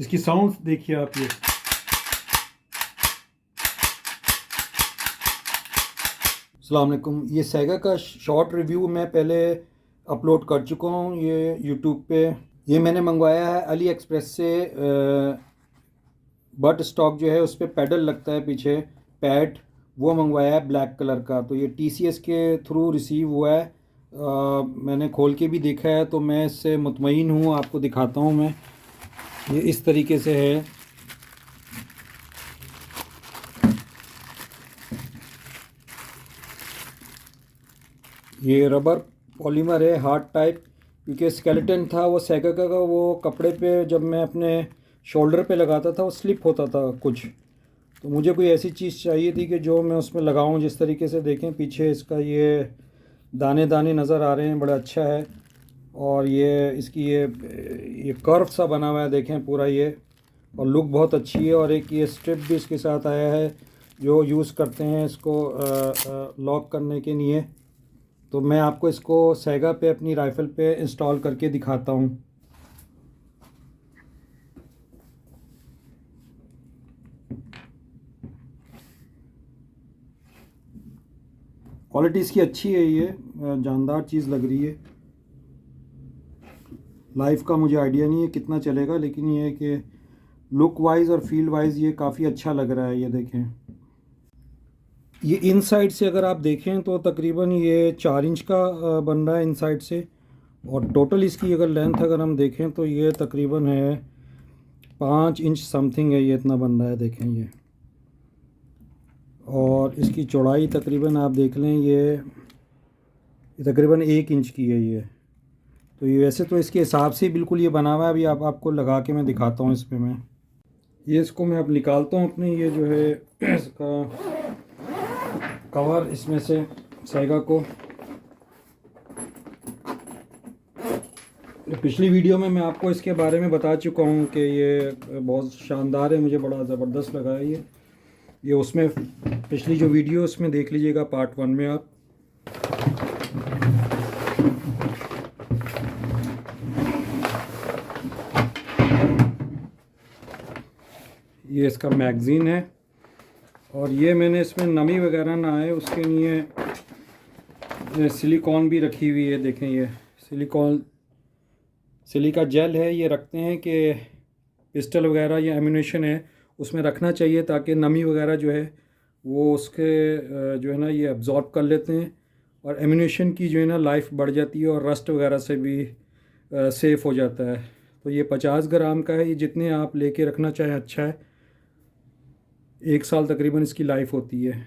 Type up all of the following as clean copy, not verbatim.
इसकी साउंड देखिए आप ये। अस्सलाम वालेकुम। ये सेगा का शॉर्ट रिव्यू मैं पहले अपलोड कर चुका हूँ ये यूट्यूब पे। ये मैंने मंगवाया है अली एक्सप्रेस से। बट स्टॉक जो है उस पर पैडल लगता है पीछे, पैड, वो मंगवाया है ब्लैक कलर का। तो ये TCS के थ्रू रिसीव हुआ है। मैंने खोल के भी देखा है तो मैं इससे मुतमईन हूँ। आपको दिखाता हूँ मैं। ये इस तरीके से है। ये रबर पॉलीमर है, हार्ड टाइप, क्योंकि स्केलेटन था वो सेगा का वो कपड़े पे जब मैं अपने शोल्डर पे लगाता था वो स्लिप होता था कुछ। तो मुझे कोई ऐसी चीज़ चाहिए थी कि जो मैं उसमें लगाऊं। जिस तरीके से देखें पीछे इसका ये दाने दाने नज़र आ रहे हैं, बड़ा अच्छा है। और ये इसकी ये कर्व सा बना हुआ है, देखें पूरा ये। और लुक बहुत अच्छी है। और एक ये स्ट्रिप भी इसके साथ आया है जो यूज़ करते हैं इसको लॉक करने के लिए। तो मैं आपको इसको सेगा पे अपनी राइफ़ल पे इंस्टॉल करके दिखाता हूँ। क्वालिटी इसकी अच्छी है, ये जानदार चीज़ लग रही है। लाइफ का मुझे आइडिया नहीं है कितना चलेगा, लेकिन ये है कि लुक वाइज और फील वाइज ये काफ़ी अच्छा लग रहा है। ये देखें, ये इनसाइड से अगर आप देखें तो तकरीबन ये 4 इंच का बन रहा है इनसाइड से। और टोटल इसकी अगर लेंथ अगर हम देखें तो ये तकरीबन है 5 इंच समथिंग है, ये इतना बन रहा है, देखें ये। और इसकी चौड़ाई तकरीबन आप देख लें ये तकरीबन 1 इंच की है ये। तो ये वैसे तो इसके हिसाब से बिल्कुल ये बना हुआ है। अभी आपको लगा के मैं दिखाता हूँ इस पर मैं। ये इसको मैं अब निकालता हूँ अपने, ये जो है इसका कवर इसमें से सेगा को। पिछली वीडियो में मैं आपको इसके बारे में बता चुका हूँ कि ये बहुत शानदार है, मुझे बड़ा ज़बरदस्त लगा है ये उसमें पिछली जो वीडियो उसमें देख लीजिएगा, पार्ट 1 में आप। ये इसका मैगज़ीन है। और ये मैंने इसमें नमी वगैरह ना आए उसके लिए सिलिकॉन भी रखी हुई है, देखें ये सिलिका जेल है। ये रखते हैं कि पिस्टल वगैरह या एम्यूनेशन है उसमें रखना चाहिए ताकि नमी वगैरह जो है वो उसके जो है ना ये अब्ज़ॉर्ब कर लेते हैं। और एम्यूनेशन की जो है ना लाइफ बढ़ जाती है और रस्ट वगैरह से भी सेफ़ हो जाता है। तो ये 50 ग्राम का है। ये जितने आप लेके रखना चाहें अच्छा है। 1 साल तकरीबन इसकी लाइफ होती है।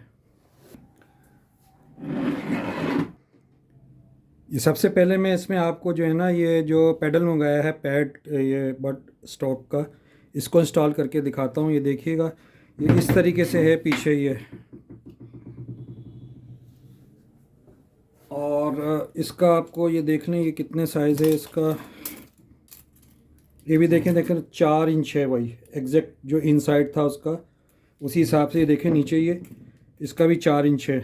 ये सबसे पहले मैं इसमें आपको जो है ना ये जो पैडल मंगाया है, पैड, ये बट स्टॉक का, इसको इंस्टॉल करके दिखाता हूँ। ये देखिएगा, ये इस तरीके से है पीछे ये। और इसका आपको ये देख लें ये कितने साइज़ है इसका। ये भी देखें 4 इंच है भाई, एग्जैक्ट जो इनसाइड था उसका उसी हिसाब से। ये देखें नीचे ये इसका भी 4 इंच है,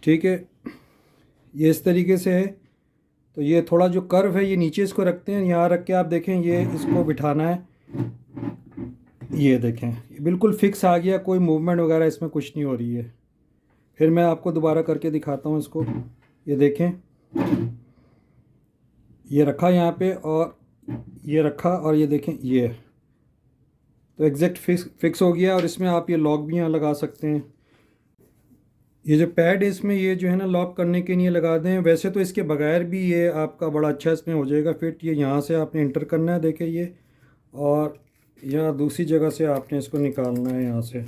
ठीक है। ये इस तरीके से है। तो ये थोड़ा जो कर्व है ये नीचे इसको रखते हैं, यहाँ रख के आप देखें ये इसको बिठाना है। ये देखें ये बिल्कुल फिक्स आ गया, कोई मूवमेंट वगैरह इसमें कुछ नहीं हो रही है। फिर मैं आपको दोबारा करके दिखाता हूँ इसको। ये देखें, ये रखा यहाँ पे और ये रखा और ये देखें ये तो एग्जैक्ट फिक्स हो गया। और इसमें आप ये लॉक भी यहाँ लगा सकते हैं। ये जो पैड है इसमें ये जो है ना लॉक करने के लिए लगा दें। वैसे तो इसके बगैर भी ये आपका बड़ा अच्छा इसमें हो जाएगा फिट। ये यहाँ से आपने इंटर करना है, देखें ये। और यहाँ दूसरी जगह से आपने इसको निकालना है यहाँ से।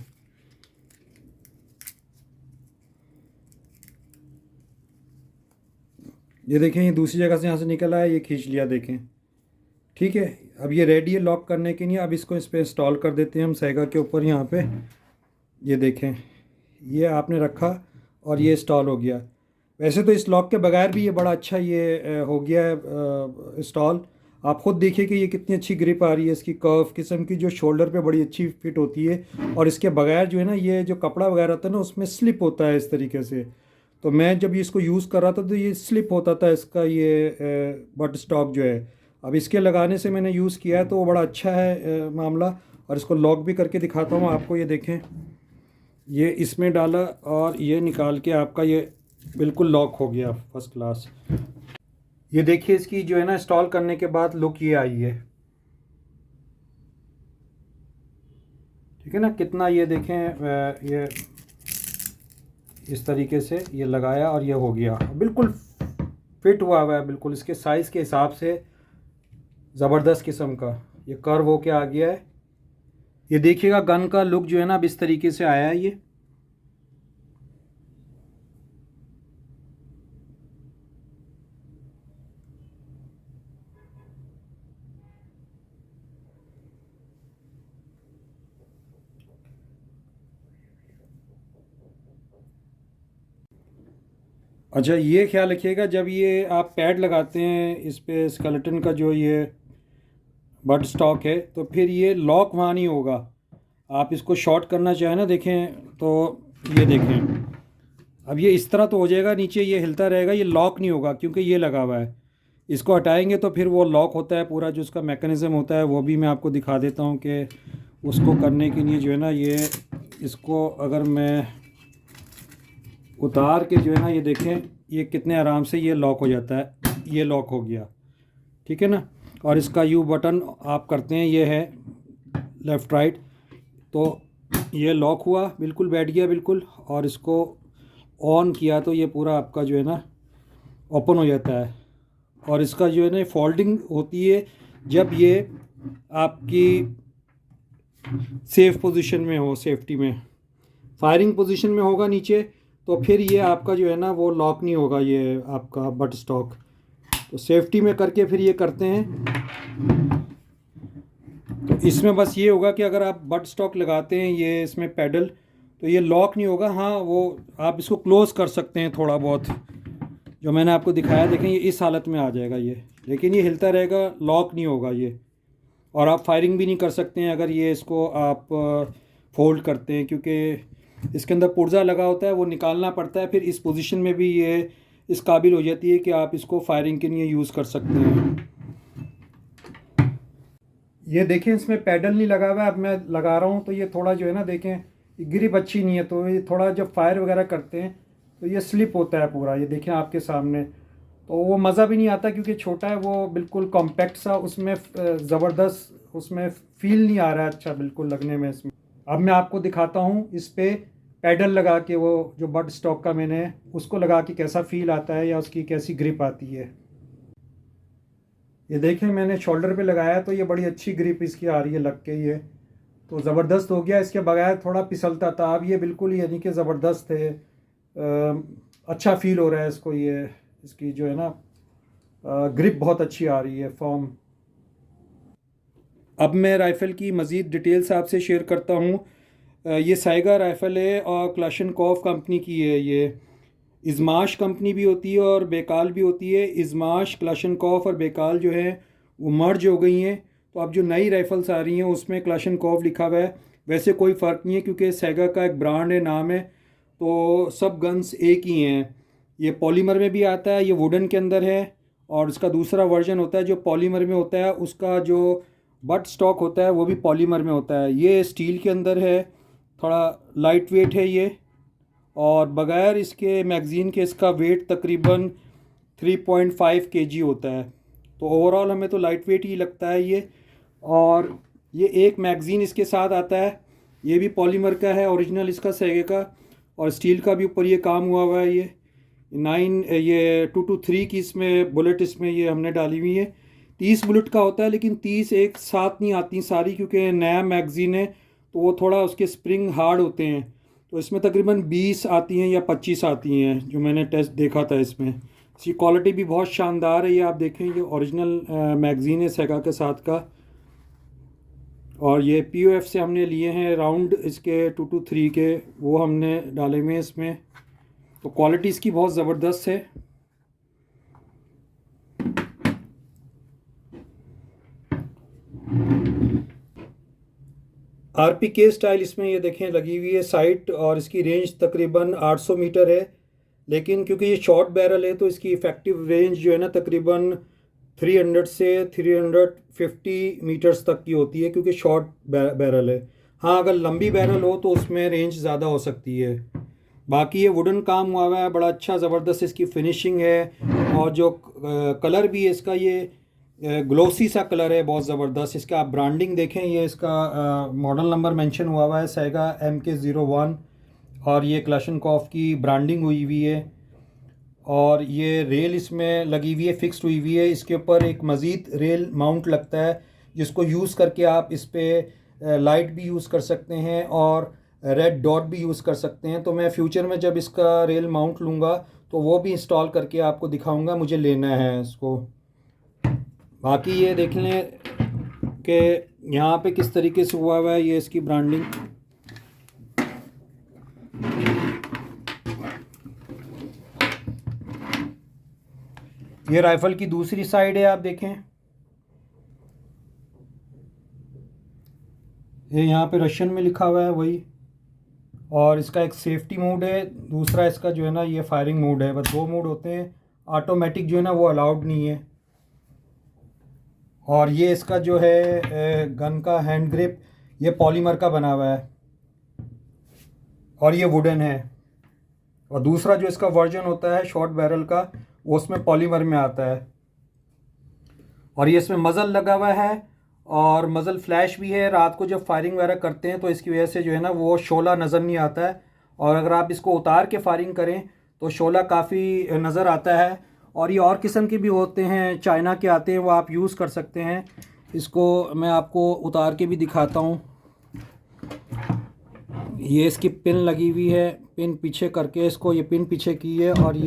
ये देखें ये दूसरी जगह से यहाँ से निकल आया, ये खींच लिया, देखें, ठीक है। अब ये रेडी है लॉक करने के लिए। अब इसको इस पर इंस्टॉल कर देते हैं हम सेगा के ऊपर यहाँ पे। ये देखें ये आपने रखा और ये इंस्टॉल हो गया। वैसे तो इस लॉक के बगैर भी ये बड़ा अच्छा ये हो गया है इंस्टॉल। आप ख़ुद देखिए कि ये कितनी अच्छी ग्रिप आ रही है इसकी, कर्व किस्म की, जो शोल्डर पे बड़ी अच्छी फिट होती है। और इसके बगैर जो है ना ये जो कपड़ा वगैरह था ना उसमें स्लिप होता है इस तरीके से। तो मैं जब इसको यूज़ कर रहा था तो ये स्लिप होता था इसका ये बट स्टॉक जो है। अब इसके लगाने से मैंने यूज़ किया है तो वो बड़ा अच्छा है मामला। और इसको लॉक भी करके दिखाता हूँ आपको, ये देखें, ये इसमें डाला और ये निकाल के आपका ये बिल्कुल लॉक हो गया, फर्स्ट क्लास। ये देखिए इसकी जो है ना इंस्टॉल करने के बाद लुक ये आई है, ठीक है ना, कितना, ये देखें ये इस तरीके से ये लगाया और ये हो गया, बिल्कुल फिट हुआ है, बिल्कुल इसके साइज़ के हिसाब से ज़बरदस्त किस्म का ये कर्व हो के आ गया है। ये देखिएगा गन का लुक जो है ना अब इस तरीके से आया है ये। अच्छा, ये ख्याल रखिएगा जब ये आप पैड लगाते हैं इस पे स्केलेटन का जो ये बड स्टॉक है, तो फिर ये लॉक वहाँ नहीं होगा। आप इसको शॉर्ट करना चाहें ना, देखें तो ये देखें, अब ये इस तरह तो हो जाएगा, नीचे ये हिलता रहेगा, ये लॉक नहीं होगा क्योंकि ये लगा हुआ है। इसको हटाएंगे तो फिर वो लॉक होता है, पूरा जो उसका मैकेनिज़्म होता है वो भी मैं आपको दिखा देता हूँ कि उसको करने के लिए जो है ना ये, इसको अगर मैं उतार के जो है ना ये देखें, ये कितने आराम से ये लॉक हो जाता है, ये लॉक हो गया, ठीक है ना। और इसका यू बटन आप करते हैं, ये है लेफ़्ट राइट, तो ये लॉक हुआ, बिल्कुल बैठ गया बिल्कुल, और इसको ऑन किया तो ये पूरा आपका जो है ना ओपन हो जाता है। और इसका जो है ना फोल्डिंग होती है जब ये आपकी सेफ़ पोजीशन में हो, सेफ्टी में, फायरिंग पोजीशन में होगा नीचे, तो फिर ये आपका जो है ना वो लॉक नहीं होगा ये आपका बट स्टॉक। तो सेफ्टी में करके फिर ये करते हैं, तो इसमें बस ये होगा कि अगर आप बट स्टॉक लगाते हैं ये इसमें पैडल, तो ये लॉक नहीं होगा। हाँ, वो आप इसको क्लोज़ कर सकते हैं थोड़ा बहुत, जो मैंने आपको दिखाया, देखें ये इस हालत में आ जाएगा ये, लेकिन ये हिलता रहेगा, लॉक नहीं होगा ये। और आप फायरिंग भी नहीं कर सकते हैं अगर ये इसको आप फोल्ड करते हैं, क्योंकि इसके अंदर पुर्जा लगा होता है, वो निकालना पड़ता है, फिर इस पोजीशन में भी ये इस काबिल हो जाती है कि आप इसको फायरिंग के लिए यूज़ कर सकते हैं। ये देखें इसमें पैडल नहीं लगा हुआ है, अब मैं लगा रहा हूँ तो ये थोड़ा जो है ना देखें ग्रिप अच्छी नहीं है, तो ये थोड़ा जब फायर वगैरह करते हैं तो ये स्लिप होता है पूरा, ये देखें आपके सामने, तो वो मज़ा भी नहीं आता क्योंकि छोटा है वो, बिल्कुल कॉम्पैक्ट सा, उसमें ज़बरदस्त उसमें फ़ील नहीं आ रहा है अच्छा बिल्कुल लगने में इसमें। अब मैं आपको दिखाता हूँ इस पर पैडल लगा के, वो जो बड स्टॉक का मैंने उसको लगा के कैसा फ़ील आता है या उसकी कैसी ग्रिप आती है। ये देखें मैंने शोल्डर पे लगाया तो ये बड़ी अच्छी ग्रिप इसकी आ रही है लग के, ये तो ज़बरदस्त हो गया। इसके बगैर थोड़ा फिसलता था, अब ये बिल्कुल यानी कि ज़बरदस्त है, अच्छा फील हो रहा है इसको, ये इसकी जो है ना ग्रिप बहुत अच्छी आ रही है, फॉर्म। अब मैं राइफ़ल की मज़ीद डिटेल्स आपसे शेयर करता हूँ। ये साइगा राइफ़ल है और क्लाशनकॉफ कंपनी की है। ये इज़माश कंपनी भी होती है और बेकाल भी होती है। इज़माश, क्लाशनकॉफ और बेकाल जो है वो मर्ज हो गई हैं, तो अब जो नई राइफ़ल्स आ रही हैं उसमें क्लाशनकॉफ लिखा हुआ है। वैसे कोई फ़र्क नहीं है क्योंकि सैगा का एक ब्रांड है, नाम है, तो सब गन्स एक ही हैं। ये पॉलीमर में भी आता है, ये वुडन के अंदर है, और इसका दूसरा वर्जन होता है जो पॉलीमर में होता है, उसका जो बट स्टॉक होता है वो भी पॉलीमर में होता है। ये स्टील के अंदर है, थोड़ा लाइट वेट है ये, और बग़ैर इसके मैगज़ीन के इसका वेट तकरीबन 3.5 केजी होता है। तो ओवरऑल हमें तो लाइट वेट ही लगता है ये। और ये एक मैगज़ीन इसके साथ आता है, ये भी पॉलीमर का है ओरिजिनल इसका सैगे का, और स्टील का भी ऊपर ये काम हुआ है। ये 223 की इसमें बुलेट इसमें ये हमने डाली हुई है। 30 बुलेट का होता है, लेकिन 30 एक साथ नहीं आती सारी, क्योंकि नया मैगज़ीन है तो वो थोड़ा उसके स्प्रिंग हार्ड होते हैं, तो इसमें तकरीबन 20 आती हैं या 25 आती हैं जो मैंने टेस्ट देखा था इसमें। इसकी क्वालिटी भी बहुत शानदार है, ये आप देखें, ये ओरिजिनल मैगज़ीन है सैगा के साथ का, और ये POF से हमने लिए हैं राउंड इसके 223 के, वो हमने डाले हुए हैं इसमें, तो क्वालिटी इसकी बहुत ज़बरदस्त है। RPK स्टाइल इसमें ये देखें लगी हुई है साइट, और इसकी रेंज तकरीबन 800 मीटर है, लेकिन क्योंकि ये शॉर्ट बैरल है तो इसकी इफ़ेक्टिव रेंज जो है ना तकरीबन 300 से 350 मीटर्स तक की होती है, क्योंकि शॉर्ट बैरल है। हाँ, अगर लंबी बैरल हो तो उसमें रेंज ज़्यादा हो सकती है। बाकी ये वुडन काम हुआ हुआ है, बड़ा अच्छा ज़बरदस्त इसकी फिनिशिंग है। और जो कलर भी है इसका, ये ग्लोसी सा कलर है, बहुत ज़बरदस्त। इसका आप ब्रांडिंग देखें, ये इसका मॉडल नंबर मेंशन हुआ हुआ है, सेगा MK01, और ये क्लाशनकॉफ की ब्रांडिंग हुई हुई है। और ये रेल इसमें लगी हुई है, फिक्स्ड हुई हुई है। इसके ऊपर एक मज़ीद रेल माउंट लगता है, जिसको यूज़ करके आप इस पर लाइट भी यूज़ कर सकते हैं और रेड डॉट भी यूज़ कर सकते हैं। तो मैं फ्यूचर में जब इसका रेल माउंट लूँगा तो वो भी इंस्टॉल करके आपको दिखाऊंगा, मुझे लेना है इसको। बाकी ये देख लें कि यहाँ पे किस तरीके से हुआ हुआ है ये इसकी ब्रांडिंग। ये राइफ़ल की दूसरी साइड है, आप देखें, ये यहाँ पे रशियन में लिखा हुआ है वही। और इसका एक सेफ्टी मोड है, दूसरा इसका जो है ना ये फायरिंग मोड है। बस दो मोड होते हैं, ऑटोमेटिक जो है ना वो अलाउड नहीं है। और ये इसका जो है गन का हैंड ग्रिप, ये पॉलीमर का बना हुआ है और ये वुडन है। और दूसरा जो इसका वर्जन होता है शॉर्ट बैरल का, वो उसमें पॉलीमर में आता है। और ये इसमें मज़ल लगा हुआ है और मज़ल फ्लैश भी है। रात को जब फायरिंग वगैरह करते हैं तो इसकी वजह से जो है ना वो शोला नज़र नहीं आता है। और अगर आप इसको उतार के फायरिंग करें तो शोला काफ़ी नज़र आता है। और ये और किस्म के भी होते हैं, चाइना के आते हैं, वो आप यूज़ कर सकते हैं। इसको मैं आपको उतार के भी दिखाता हूँ। ये इसकी पिन लगी हुई है, पिन पीछे करके इसको, ये पिन पीछे की है और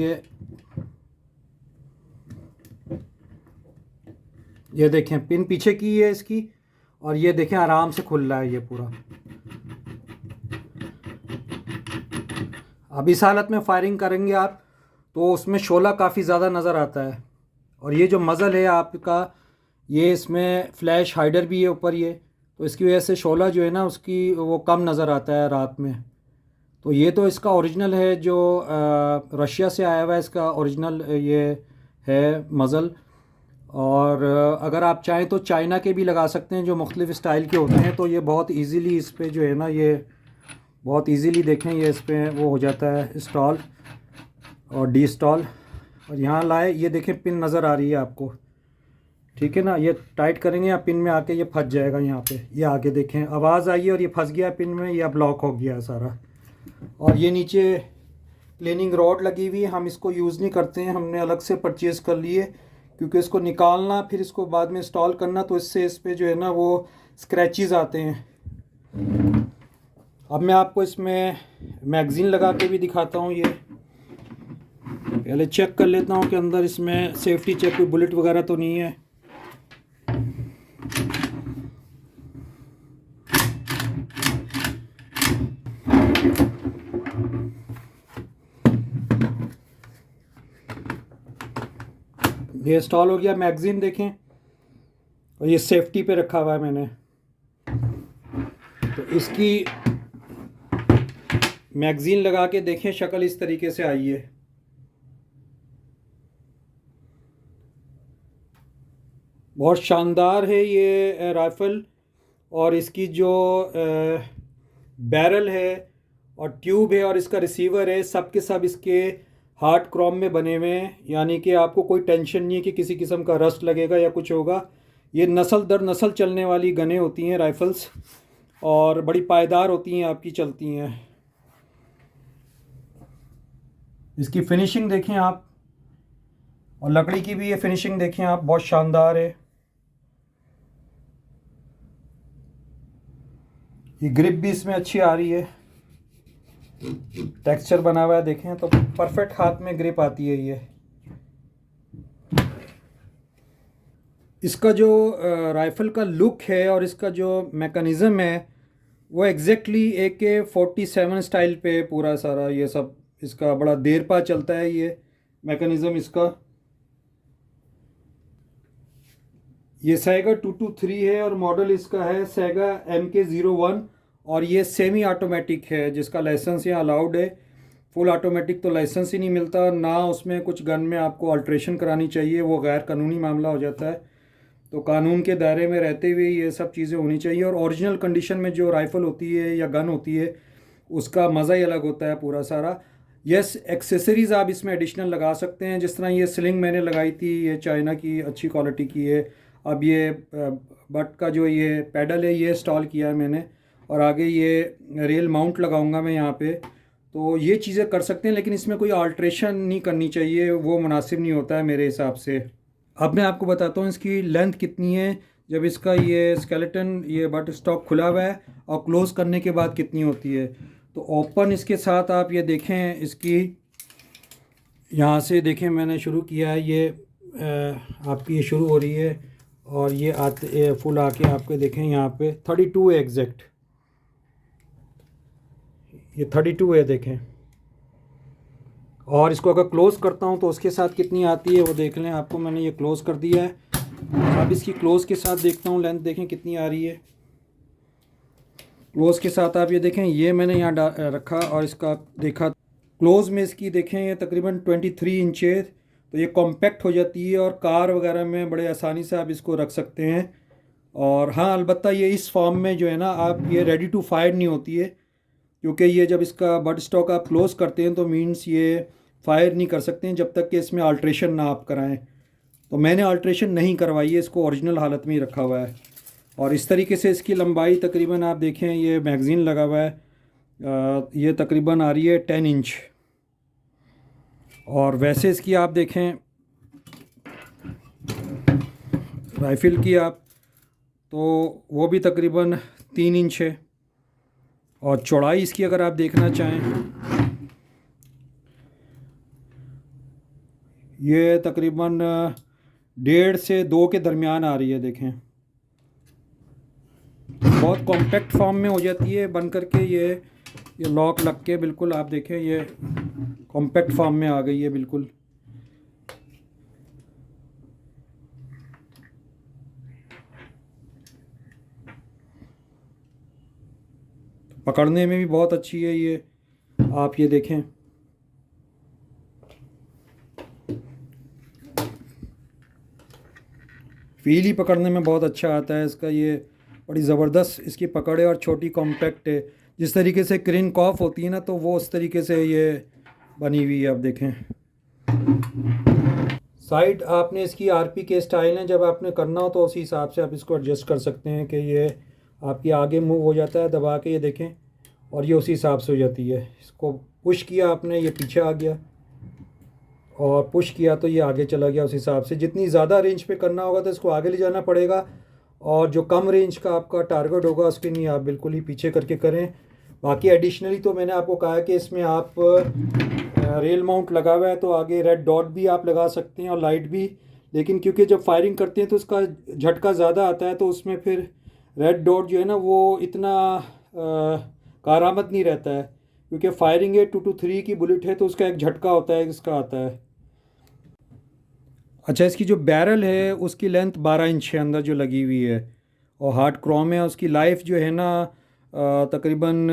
ये देखें पिन पीछे की है इसकी। और ये देखें आराम से खुल रहा है ये पूरा। अब इस हालत में फायरिंग करेंगे आप तो उसमें शोला काफ़ी ज़्यादा नज़र आता है। और ये जो मज़ल है आपका, ये इसमें फ्लैश हाइडर भी है ऊपर ये, तो इसकी वजह से शोला जो है ना उसकी वो कम नज़र आता है रात में। तो ये तो इसका ओरिजिनल है, जो रशिया से आया हुआ है, इसका ओरिजिनल ये है मज़ल। और अगर आप चाहें तो चाइना के भी लगा सकते हैं, जो मुख्तलिफ़ स्टाइल के होते हैं। तो ये बहुत इजीली इस पे जो है ना, ये बहुत इजीली देखें, ये इस पे वो हो जाता है इंस्टॉल और डी इंस्टॉल। और यहाँ लाए, ये देखें पिन नज़र आ रही है आपको, ठीक है ना। ये टाइट करेंगे या पिन में आके ये फंस जाएगा यहाँ पे। ये आगे देखें आवाज़ आई और ये फंस गया पिन में, या ब्लॉक हो गया सारा। और ये नीचे प्लेनिंग रॉड लगी हुई है, हम इसको यूज़ नहीं करते हैं, हमने अलग से परचेज़ कर लिए, क्योंकि इसको निकालना फिर इसको बाद में इंस्टॉल करना, तो इससे इस पर जो है ना वो स्क्रैचेस आते हैं। अब मैं आपको इसमें मैगज़ीन लगा के भी दिखाता हूँ। ये पहले चेक कर लेता हूँ कि अंदर इसमें सेफ्टी चेक, कोई बुलेट वगैरह तो नहीं है। ये इंस्टॉल हो गया, मैगज़ीन देखें, और ये सेफ्टी पे रखा हुआ है मैंने। तो इसकी मैगज़ीन लगा के देखें, शक्ल इस तरीके से आई है। बहुत शानदार है ये राइफ़ल। और इसकी जो बैरल है और ट्यूब है और इसका रिसीवर है, सब के सब इसके हार्ड क्रोम में बने हुए हैं, यानी कि आपको कोई टेंशन नहीं है कि किसी किस्म का रस्ट लगेगा या कुछ होगा। ये नस्ल दर नस्ल चलने वाली गनें होती हैं राइफ़ल्स, और बड़ी पायदार होती हैं, आपकी चलती हैं। इसकी फिनिशिंग देखें आप, और लकड़ी की भी ये फिनिशिंग देखें आप, बहुत शानदार है। ये ग्रिप भी इसमें अच्छी आ रही है, टेक्सचर बना हुआ है, देखें तो परफेक्ट हाथ में ग्रिप आती है ये। इसका जो राइफ़ल का लुक है और इसका जो मेकनिज़म है वो एग्जैक्टली AK-47 स्टाइल पे पूरा सारा ये सब, इसका बड़ा देर पा चलता है ये मेकनिज़म इसका। ये सेगा 223 है और मॉडल इसका है सेगा MK01, और ये सेमी ऑटोमेटिक है जिसका लाइसेंस यहाँ अलाउड है। फुल ऑटोमेटिक तो लाइसेंस ही नहीं मिलता ना, उसमें कुछ गन में आपको अल्ट्रेशन करानी चाहिए, वो गैर कानूनी मामला हो जाता है। तो कानून के दायरे में रहते हुए ये सब चीज़ें होनी चाहिए। और ओरिजिनल कंडीशन में जो राइफ़ल होती है या गन होती है उसका मज़ा ही अलग होता है पूरा सारा। यस, एक्सेसरीज़ आप इसमें एडिशनल लगा सकते हैं, जिस तरह ये स्लिंग मैंने लगाई थी, ये चाइना की अच्छी क्वालिटी की है। अब ये बट का जो ये पैडल है ये इंस्टॉल किया है मैंने, और आगे ये रेल माउंट लगाऊंगा मैं यहाँ पे। तो ये चीज़ें कर सकते हैं, लेकिन इसमें कोई अल्ट्रेशन नहीं करनी चाहिए, वो मुनासिब नहीं होता है मेरे हिसाब से। अब मैं आपको बताता हूँ इसकी लेंथ कितनी है जब इसका ये स्केलेटन ये बट स्टॉक खुला हुआ है, और क्लोज़ करने के बाद कितनी होती है। तो ओपन इसके साथ आप ये देखें, इसकी यहाँ से देखें, मैंने शुरू किया है, ये आपकी ये शुरू हो रही है, और ये आते फुल आके आपके देखें यहाँ पे 32 है एग्जैक्ट, ये 32 है देखें। और इसको अगर क्लोज़ करता हूँ तो उसके साथ कितनी आती है वो देख लें। आपको मैंने ये क्लोज़ कर दिया है, अब इसकी क्लोज़ के साथ देखता हूँ लेंथ देखें कितनी आ रही है। क्लोज़ के साथ आप ये देखें, ये मैंने यहाँ रखा और इसका देखा क्लोज़ में, इसकी देखें ये तकरीबन 23 इंच है। तो ये कॉम्पैक्ट हो जाती है और कार वगैरह में बड़े आसानी से आप इसको रख सकते हैं। और हाँ, अलबत्ता ये इस फॉर्म में जो है ना, आप ये रेडी टू फायर नहीं होती है, क्योंकि ये जब इसका बट स्टॉक आप क्लोज़ करते हैं तो मींस ये फायर नहीं कर सकते हैं जब तक कि इसमें अल्ट्रेशन ना आप कराएं। तो मैंने अल्ट्रेशन नहीं करवाई है, इसको ओरिजिनल हालत में ही रखा हुआ है। और इस तरीके से इसकी लंबाई तकरीबन आप देखें, ये मैगज़ीन लगा हुआ है, ये तकरीबन आ रही है 10 इंच। और वैसे इसकी आप देखें राइफ़ल की आप, तो वो भी तकरीबन 3 इंच है। और चौड़ाई इसकी अगर आप देखना चाहें, ये तकरीबन 1.5 से 2 के दरमियान आ रही है देखें। बहुत कॉम्पैक्ट फॉर्म में हो जाती है बन करके, ये लॉक लग के बिल्कुल आप देखें ये कॉम्पैक्ट फॉर्म में आ गई है बिल्कुल। पकड़ने में भी बहुत अच्छी है ये, आप ये देखें। फील ही पकड़ने में बहुत अच्छा आता है इसका, ये बड़ी ज़बरदस्त इसकी पकड़ है और छोटी कॉम्पैक्ट है। जिस तरीके से क्रेन कॉफ होती है ना, तो वो उस तरीके से ये बनी हुई है। आप देखें साइड आपने इसकी आरपी के स्टाइल है, जब आपने करना हो तो उसी हिसाब से आप इसको एडजस्ट कर सकते हैं कि ये आपकी आगे मूव हो जाता है दबा के, ये देखें, और ये उसी हिसाब से हो जाती है। इसको पुश किया आपने, ये पीछे आ गया, और पुश किया तो ये आगे चला गया। उस हिसाब से जितनी ज़्यादा रेंज पे करना होगा तो इसको आगे ले जाना पड़ेगा, और जो कम रेंज का आपका टारगेट होगा उसके लिए आप बिल्कुल ही पीछे करके करें। बाकी एडिशनली तो मैंने आपको कहा कि इसमें आप रेल माउंट लगा हुआ है, तो आगे रेड डॉट भी आप लगा सकते हैं और लाइट भी। लेकिन क्योंकि जब फायरिंग करते हैं तो उसका झटका ज़्यादा आता है, तो उसमें फिर रेड डॉट जो है ना वो इतना कारामद नहीं रहता है, क्योंकि फायरिंग है 223 की बुलेट है, तो उसका एक झटका होता है, इसका आता है। अच्छा, इसकी जो बैरल है उसकी लेंथ 12 इंच है अंदर जो लगी हुई है, और हार्ड क्रोम है। उसकी लाइफ जो है ना तकरीबन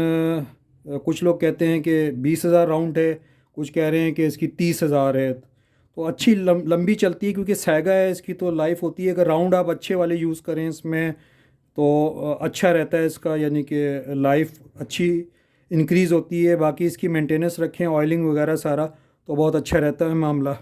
कुछ लोग कहते हैं कि 20,000 राउंड है, कुछ कह रहे हैं कि इसकी 30,000 है। तो अच्छी लंबी चलती है, क्योंकि सैगा है इसकी, तो लाइफ होती है। अगर राउंड आप अच्छे वाले यूज़ करें इसमें तो अच्छा रहता है इसका, यानी कि लाइफ अच्छी इंक्रीज़ होती है। बाकी इसकी मेंटेनेंस रखें, ऑयलिंग वगैरह सारा, तो बहुत अच्छा रहता है मामला।